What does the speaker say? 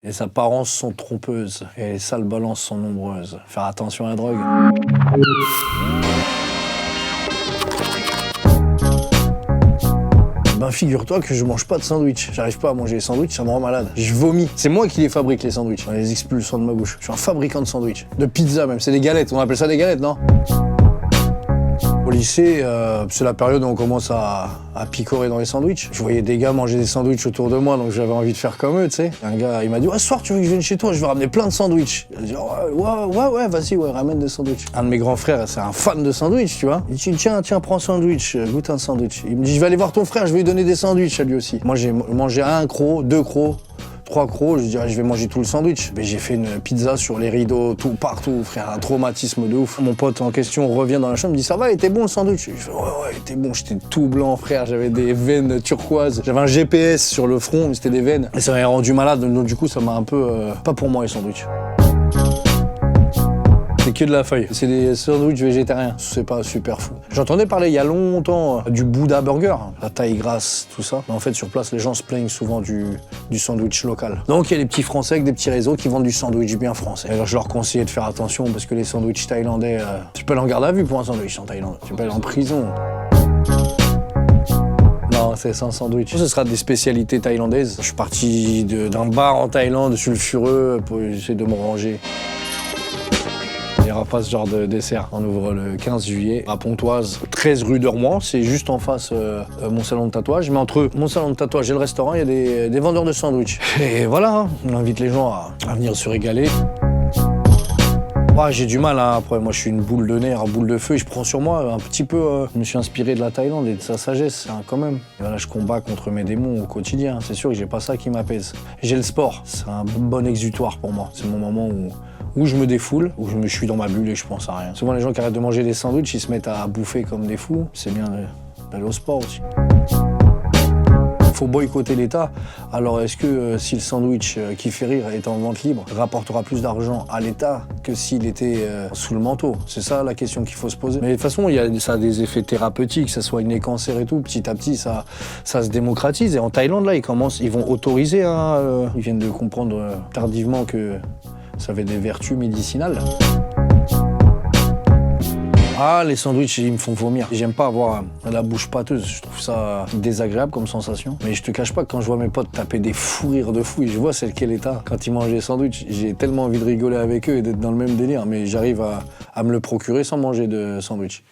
Les apparences sont trompeuses et les sales balances sont nombreuses. Faire attention à la drogue. Ben figure-toi que je mange pas de sandwich. J'arrive pas à manger les sandwichs, ça me rend malade. Je vomis. C'est moi qui les fabrique les sandwichs. En les expulsant de ma bouche. Je suis un fabricant de sandwichs. De pizza même, c'est des galettes. On appelle ça des galettes, non? Au lycée, c'est la période où on commence à picorer dans les sandwichs. Je voyais des gars manger des sandwichs autour de moi, donc j'avais envie de faire comme eux, tu sais. Un gars, il m'a dit « Ouais, ce soir, tu veux que je vienne chez toi? Je vais ramener plein de sandwichs. » J'ai dit « Ouais, vas-y, ramène des sandwichs. » Un de mes grands frères, c'est un fan de sandwichs, tu vois. Il dit « Tiens, prends un sandwich, goûte un sandwich. » Il me dit « Je vais aller voir ton frère, je vais lui donner des sandwichs à lui aussi. » Moi, j'ai mangé un croc, 2 crocs. 3 crocs, je dirais je vais manger tout le sandwich. Mais j'ai fait une pizza sur les rideaux, tout partout, frère, un traumatisme de ouf. Mon pote en question revient dans la chambre, me dit ça va, il était bon le sandwich? Je fais ouais, il était bon, j'étais tout blanc, frère, j'avais des veines turquoises, j'avais un GPS sur le front, mais c'était des veines. Et ça m'avait rendu malade, donc du coup ça m'a un peu... pas pour moi les sandwichs. C'est que de la feuille. C'est des sandwichs végétariens. C'est pas super fou. J'entendais parler il y a longtemps du Bouddha Burger, la taille grasse, tout ça. Mais en fait, sur place, les gens se plaignent souvent du sandwich local. Donc, il y a des petits Français avec des petits réseaux qui vendent du sandwich bien français. Alors, je leur conseillais de faire attention parce que les sandwichs thaïlandais, tu peux aller en garde à vue pour un sandwich en Thaïlande. Tu peux aller en prison. Non, c'est sans sandwich. Ce sera des spécialités thaïlandaises. Je suis parti d'un bar en Thaïlande sulfureux pour essayer de me ranger. Il n'y aura pas ce genre de dessert. On ouvre le 15 juillet à Pontoise, 13 rue de Rouen. C'est juste en face mon salon de tatouage. Mais entre mon salon de tatouage et le restaurant, il y a des vendeurs de sandwich. Et voilà, on invite les gens à venir se régaler. J'ai du mal, hein. Après moi je suis une boule de nerfs, boule de feu, et je prends sur moi un petit peu. Je me suis inspiré de la Thaïlande et de sa sagesse, hein, quand même. Et voilà, je combats contre mes démons au quotidien. C'est sûr que j'ai pas ça qui m'apaise. J'ai le sport, c'est un bon exutoire pour moi. C'est mon moment où je me défoule, où je suis dans ma bulle et je pense à rien. Souvent les gens qui arrêtent de manger des sandwichs, ils se mettent à bouffer comme des fous. C'est bien d'aller au sport aussi. Faut boycotter l'État. Alors est-ce que si le sandwich qui fait rire est en vente libre, rapportera plus d'argent à l'État que s'il était sous le manteau? C'est ça la question qu'il faut se poser. Mais de toute façon, ça a des effets thérapeutiques, que ça soigne les cancers et tout. Petit à petit, ça se démocratise. Et en Thaïlande, là, ils vont autoriser. Ils viennent de comprendre tardivement que ça avait des vertus médicinales. Ah, les sandwichs, ils me font vomir. J'aime pas avoir la bouche pâteuse. Je trouve ça désagréable comme sensation. Mais je te cache pas que quand je vois mes potes taper des fous rires de fou, et je vois c'est quel état quand ils mangent des sandwichs, j'ai tellement envie de rigoler avec eux et d'être dans le même délire. Mais j'arrive à me le procurer sans manger de sandwich.